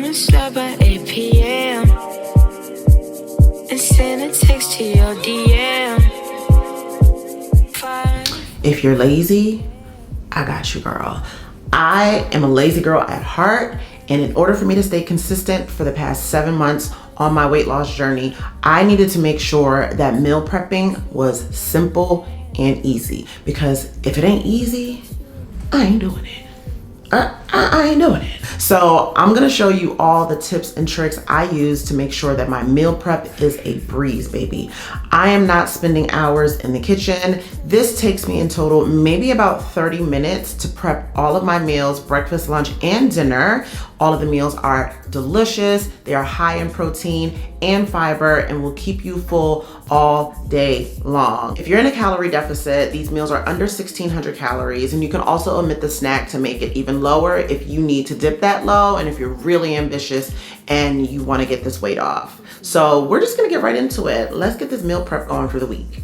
and slide by 8 p.m. and send a text to your DM. If you're lazy, I got you, girl. I am a lazy girl at heart, and in order for me to stay consistent for the past 7 months on my weight loss journey, I needed to make sure that meal prepping was simple and easy, because if it ain't easy, I ain't doing it. I ain't doing it. So I'm gonna show you all the tips and tricks I use to make sure that my meal prep is a breeze, baby. I am not spending hours in the kitchen. This takes me in total maybe about 30 minutes to prep all of my meals, breakfast, lunch, and dinner. All of the meals are delicious. They are high in protein and fiber and will keep you full all day long. If you're in a calorie deficit, these meals are under 1,600 calories, and you can also omit the snack to make it even lower if you need to dip that low and if you're really ambitious and you want to get this weight off. So we're just gonna get right into it. Let's get this meal prep going for the week.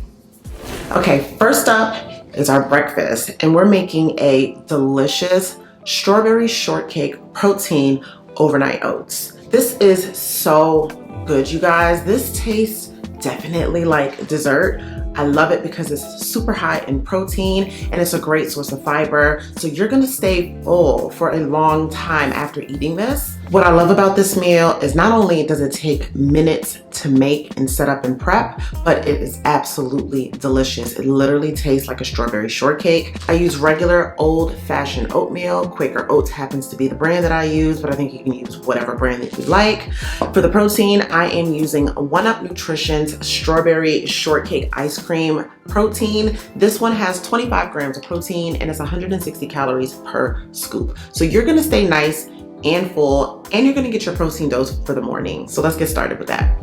Okay, first up is our breakfast, and we're making a delicious strawberry shortcake protein overnight oats. This is so good, you guys. This tastes definitely like dessert. I love it because it's super high in protein and it's a great source of fiber. So you're gonna stay full for a long time after eating this. What I love about this meal is not only does it take minutes to make and set up and prep, but it is absolutely delicious. It literally tastes like a strawberry shortcake. I use regular old-fashioned oatmeal. Quaker Oats happens to be the brand that I use, but I think you can use whatever brand that you like. For the protein, I am using 1UP Nutrition's strawberry shortcake ice cream protein. This one has 25 grams of protein and it's 160 calories per scoop. So you're gonna stay nice and full, and you're gonna get your protein dose for the morning. So let's get started with that.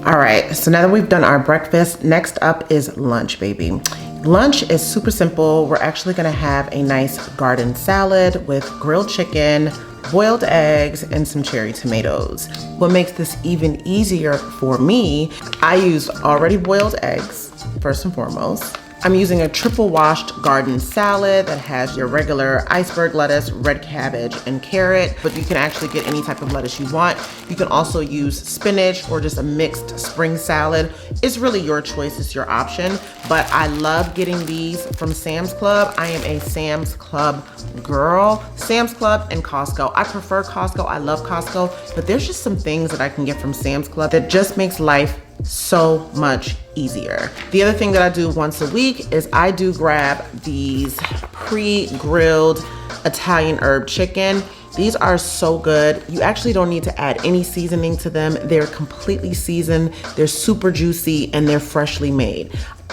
All right, so now that we've done our breakfast, next up is lunch, baby. Lunch is super simple. We're actually gonna have a nice garden salad with grilled chicken, boiled eggs, and some cherry tomatoes. What makes this even easier for me, I use already boiled eggs, first and foremost. I'm using a triple washed garden salad that has your regular iceberg lettuce, red cabbage, and carrot, but you can actually get any type of lettuce you want. You can also use spinach or just a mixed spring salad. It's really your choice, it's your option, but I love getting these from Sam's Club. I am a Sam's Club girl. Sam's Club and Costco. I prefer Costco, I love Costco, but there's just some things that I can get from Sam's Club that just makes life so much easier. The other thing that I do once a week is I do grab these pre-grilled Italian herb chicken. These are so good. You actually don't need to add any seasoning to them. They're completely seasoned, they're super juicy, and they're freshly made.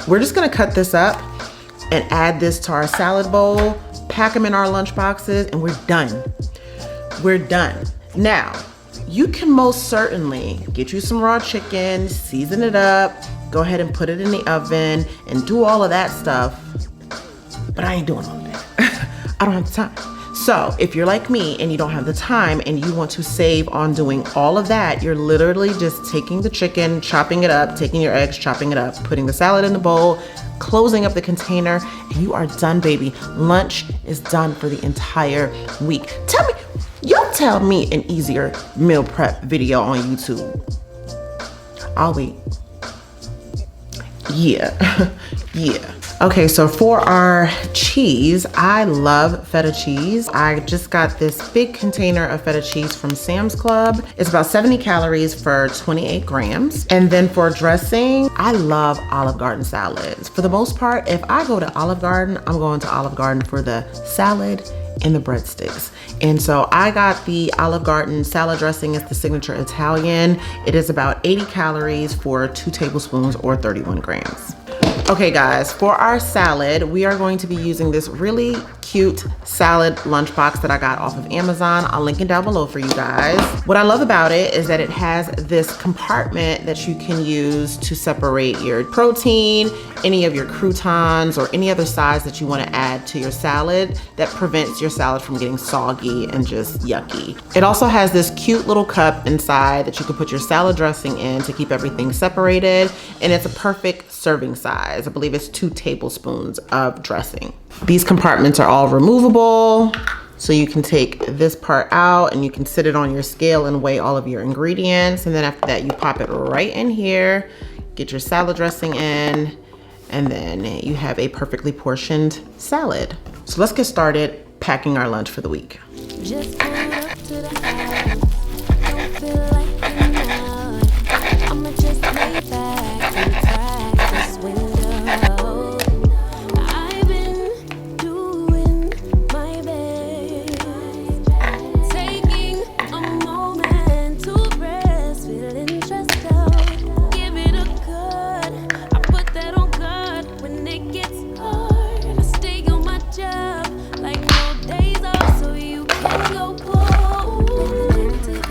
We're just gonna cut this up and add this to our salad bowl, pack them in our lunch boxes, and we're done. We're done. Now, you can most certainly get you some raw chicken, season it up, go ahead and put it in the oven and do all of that stuff. But I ain't doing all of that. I don't have the time. So if you're like me and you don't have the time and you want to save on doing all of that, you're literally just taking the chicken, chopping it up, taking your eggs, chopping it up, putting the salad in the bowl, closing up the container, and you are done, baby. Lunch is done for the entire week. Y'all tell me an easier meal prep video on YouTube. I'll wait. Yeah, yeah. Okay, so for our cheese, I love feta cheese. I just got this big container of feta cheese from Sam's Club. It's about 70 calories for 28 grams. And then for dressing, I love Olive Garden salads. For the most part, if I go to Olive Garden, I'm going to Olive Garden for the salad and the breadsticks. And so I got the Olive Garden salad dressing. It's the signature Italian. It is about 80 calories for 2 tablespoons or 31 grams. Okay guys, for our salad, we are going to be using this really cute salad lunchbox that I got off of Amazon. I'll link it down below for you guys. What I love about it is that it has this compartment that you can use to separate your protein, any of your croutons, or any other sides that you want to add to your salad that prevents your salad from getting soggy and just yucky. It also has this cute little cup inside that you can put your salad dressing in to keep everything separated, and it's a perfect serving size. I believe it's 2 tablespoons of dressing. These compartments are all removable, so you can take this part out and you can sit it on your scale and weigh all of your ingredients. And then after that, you pop it right in here, get your salad dressing in, and then you have a perfectly portioned salad. So let's get started packing our lunch for the week. Just pull up to the house. Don't feel like an hour. I'ma just lay back and practice window. I've been doing my best, taking a moment to rest, feeling stressed out. Give it a cut. I put that on God when it gets hard. I stay on my job like no days off, so you can go cold with it.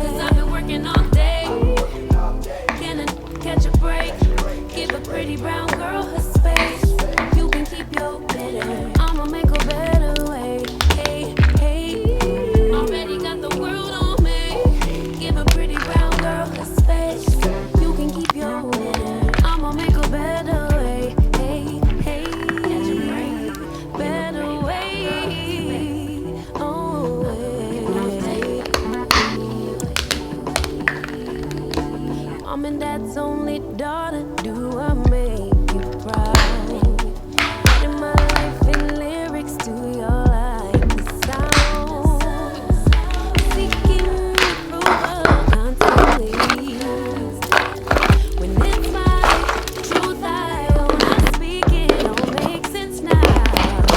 'Cause I've been working all day. Can I catch a break? Give a pretty brown girl her space. You can keep your bitter. I'ma make a better way. Hey, hey. Already got the world on me. Give a pretty brown girl her space. You can keep your bitter. I'ma make a better way. Hey, hey. Catch a break. Better way. Oh, Mom and Dad's only daughter, do I make you proud? Writing my life in lyrics to your life sound. Seeking approval constantly. When it's my truth, I own. I speak it, don't make sense now.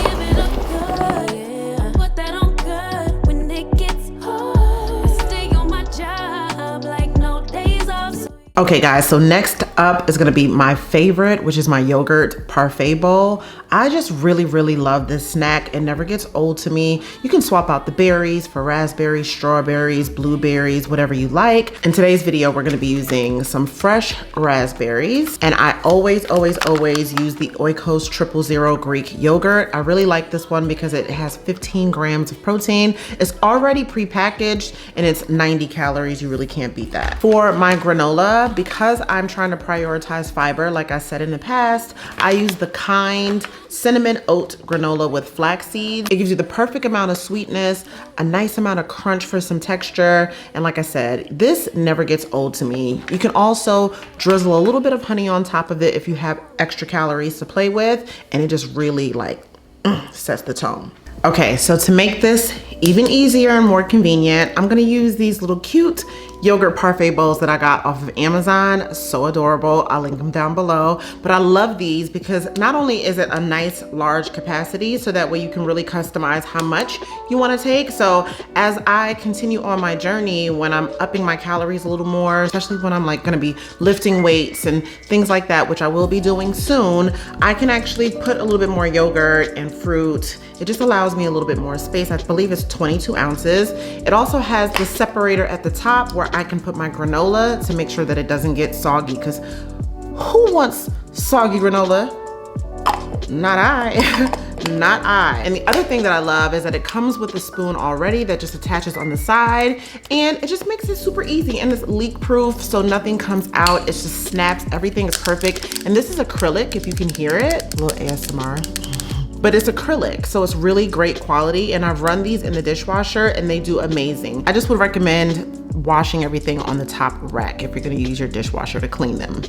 Give it a cut, yeah. Put that on good when it gets hard. I stay on my job like no days off. Okay guys, so next up is gonna be my favorite, which is my yogurt parfait bowl. I just really love this snack. It never gets old to me. You can swap out the berries for raspberries, strawberries, blueberries, whatever you like. In today's video, we're gonna be using some fresh raspberries. And I always use the Oikos 000 Greek yogurt. I really like this one because it has 15 grams of protein. It's already prepackaged and it's 90 calories. You really can't beat that. For my granola, because I'm trying to prioritize fiber, like I said in the past, I use the Kind cinnamon oat granola with flax seeds. It gives you the perfect amount of sweetness, a nice amount of crunch for some texture. And like I said, this never gets old to me. You can also drizzle a little bit of honey on top of it if you have extra calories to play with. And it just really sets the tone. Okay, so to make this even easier and more convenient, I'm gonna use these little cute yogurt parfait bowls that I got off of Amazon. So adorable. I'll link them down below. But I love these because not only is it a nice large capacity, so that way you can really customize how much you want to take. So as I continue on my journey, when I'm upping my calories a little more, especially when I'm like gonna be lifting weights and things like that, which I will be doing soon, I can actually put a little bit more yogurt and fruit. It just allows me a little bit more space. I believe it's 22 ounces. It also has the separator at the top where I can put my granola to make sure that it doesn't get soggy, because who wants soggy granola? Not I. Not I. And the other thing that I love is that it comes with a spoon already that just attaches on the side, and it just makes it super easy, and it's leak proof, so nothing comes out. It just snaps. Everything is perfect. And this is acrylic, if you can hear it. A little ASMR. But it's acrylic, so it's really great quality, and I've run these in the dishwasher and they do amazing. I just would recommend washing everything on the top rack if you're gonna use your dishwasher to clean them.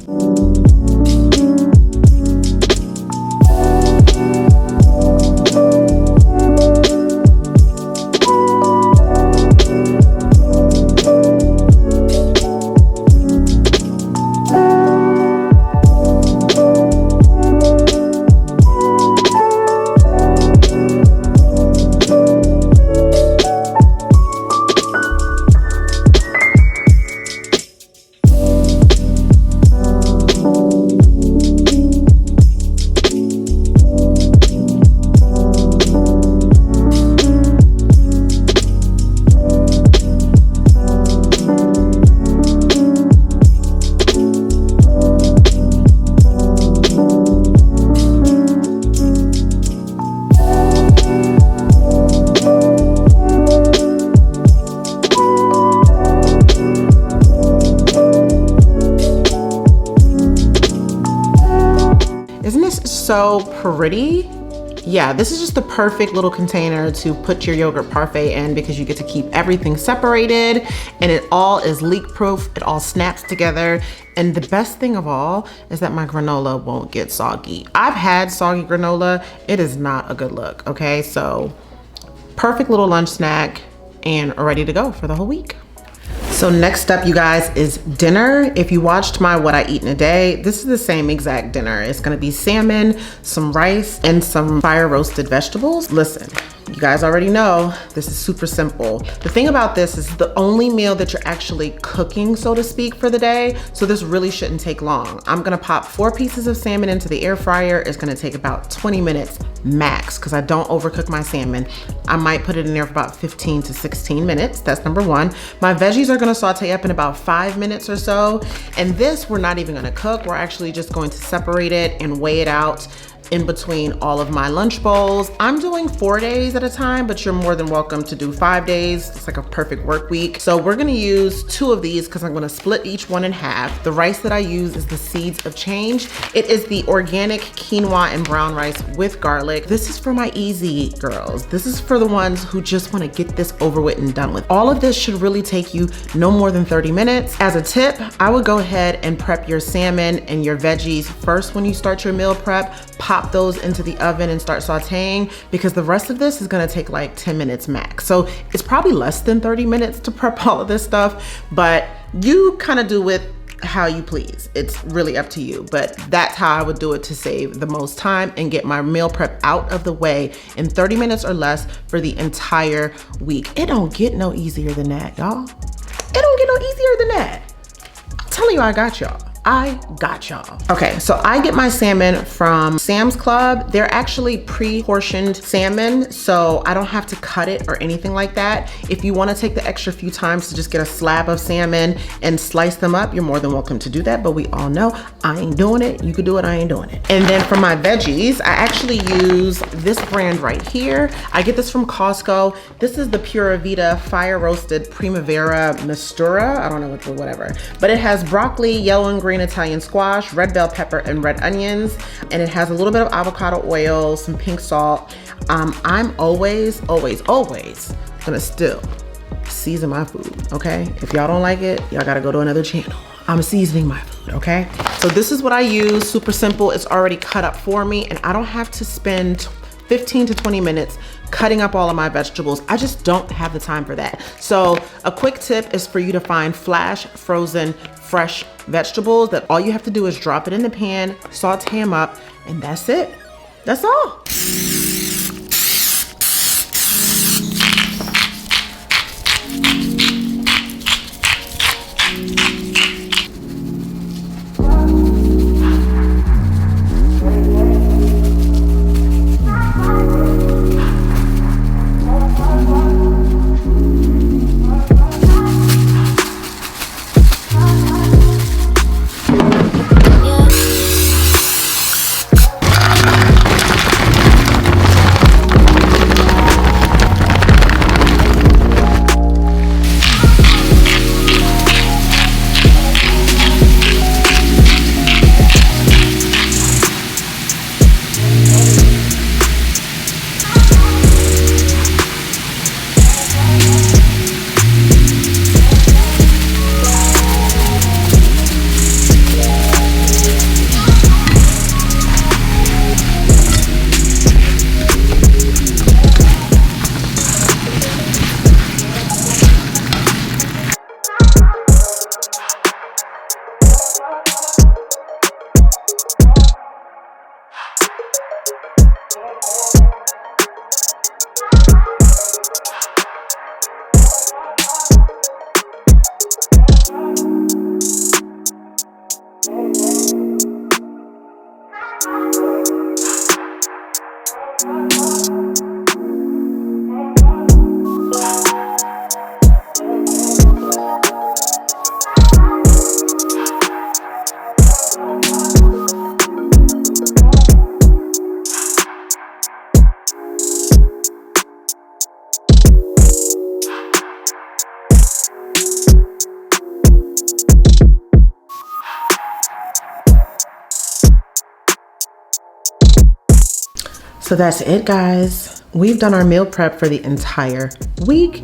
Isn't this so pretty? Yeah, this is just the perfect little container to put your yogurt parfait in, because you get to keep everything separated and it all is leak proof. It all snaps together. And the best thing of all is that my granola won't get soggy. I've had soggy granola. It is not a good look, okay? So perfect little lunch snack and ready to go for the whole week. So next up, you guys, is dinner. If you watched my what I eat in a day, this is the same exact dinner. It's gonna be salmon, some rice, and some fire roasted vegetables. Listen, you guys already know this is super simple. The thing about this is the only meal that you're actually cooking, so to speak, for the day. So this really shouldn't take long. I'm gonna pop 4 pieces of salmon into the air fryer. It's gonna take about 20 minutes max, because I don't overcook my salmon. I might put it in there for about 15 to 16 minutes. That's number 1. My veggies are gonna saute up in about 5 minutes or so. And this, we're not even gonna cook. We're actually just going to separate it and weigh it out in between all of my lunch bowls. I'm doing 4 days at a time, but you're more than welcome to do 5 days. It's like a perfect work week. So we're gonna use 2 of these because I'm gonna split each one in half. The rice that I use is the Seeds of Change. It is the organic quinoa and brown rice with garlic. This is for my easy girls. This is for the ones who just wanna get this over with and done with. All of this should really take you no more than 30 minutes. As a tip, I would go ahead and prep your salmon and your veggies first when you start your meal prep. Pop those into the oven and start sauteing, because the rest of this is gonna take like 10 minutes max. So it's probably less than 30 minutes to prep all of this stuff, but you kind of do it how you please. It's really up to you, but that's how I would do it to save the most time and get my meal prep out of the way in 30 minutes or less for the entire week. It don't get no easier than that, y'all. It don't get no easier than that. I'm telling you, I got y'all. I got y'all. Okay, so I get my salmon from Sam's Club. They're actually pre-portioned salmon, so I don't have to cut it or anything like that. If you wanna take the extra few times to just get a slab of salmon and slice them up, you're more than welcome to do that, but we all know I ain't doing it. You could do it, I ain't doing it. And then for my veggies, I actually use this brand right here. I get this from Costco. This is the Pura Vida Fire Roasted Primavera Mistura. I don't know what the whatever, but it has broccoli, yellow and green Italian squash, red bell pepper, and red onions. And it has a little bit of avocado oil, some pink salt. I'm always gonna still season my food, okay? If y'all don't like it, y'all gotta go to another channel. I'm seasoning my food, okay? So this is what I use, super simple. It's already cut up for me, and I don't have to spend 15 to 20 minutes cutting up all of my vegetables. I just don't have the time for that. So a quick tip is for you to find flash frozen fresh vegetables that all you have to do is drop it in the pan, saute them up, and that's it. That's all. So that's it, guys. We've done our meal prep for the entire week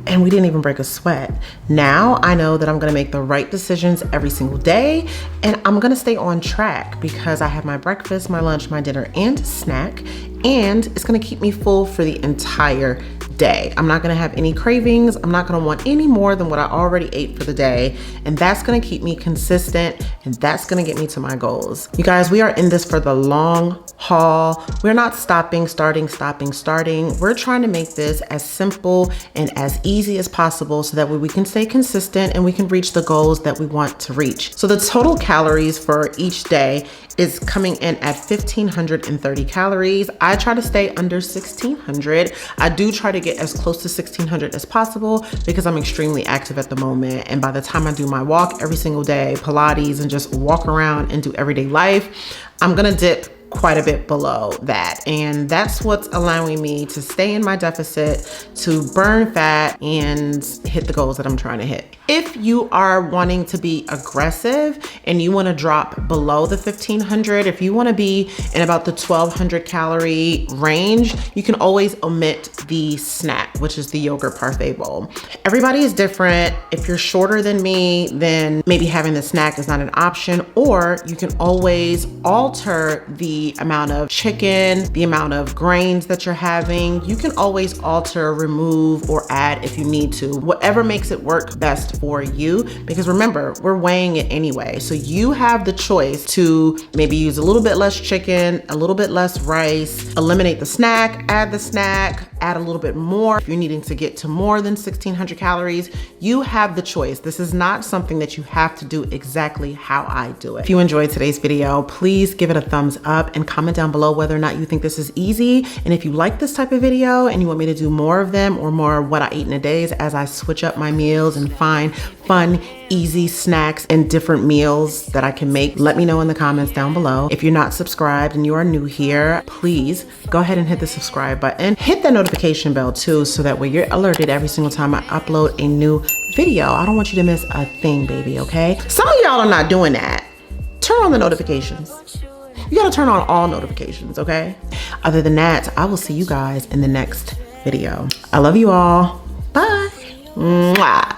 and we didn't even break a sweat. Now I know that I'm gonna make the right decisions every single day and I'm gonna stay on track because I have my breakfast, my lunch, my dinner, and snack, and it's gonna keep me full for the entire day. I'm not gonna have any cravings. I'm not gonna want any more than what I already ate for the day. And that's gonna keep me consistent and that's gonna get me to my goals. You guys, we are in this for the long haul. We're not stopping. We're trying to make this as simple and as easy as possible so that way we can stay consistent and we can reach the goals that we want to reach. So the total calories for each day is coming in at 1,530 calories. I try to stay under 1,600. I do try to get as close to 1,600 as possible because I'm extremely active at the moment. And by the time I do my walk every single day, Pilates, and just walk around and do everyday life, I'm gonna dip quite a bit below that. And that's what's allowing me to stay in my deficit, to burn fat, and hit the goals that I'm trying to hit. If you are wanting to be aggressive and you want to drop below the 1,500, if you want to be in about the 1,200 calorie range, you can always omit the snack, which is the yogurt parfait bowl. Everybody is different. If you're shorter than me, then maybe having the snack is not an option, or you can always alter the amount of chicken, the amount of grains that you're having. You can always alter, remove, or add if you need to, whatever makes it work best for you. Because remember, we're weighing it anyway. So you have the choice to maybe use a little bit less chicken, a little bit less rice, eliminate the snack, add a little bit more. If you're needing to get to more than 1,600 calories, you have the choice. This is not something that you have to do exactly how I do it. If you enjoyed today's video, please give it a thumbs up and comment down below whether or not you think this is easy. And if you like this type of video and you want me to do more of them, or more of what I eat in a day as I switch up my meals and find fun, easy snacks and different meals that I can make, let me know in the comments down below. If you're not subscribed and you are new here, please go ahead and hit the subscribe button. Hit that notification bell too, so that way you're alerted every single time I upload a new video. I don't want you to miss a thing, baby, okay? Some of y'all are not doing that. Turn on the notifications. You gotta turn on all notifications, okay? Other than that, I will see you guys in the next video. I love you all. Bye. Mwah.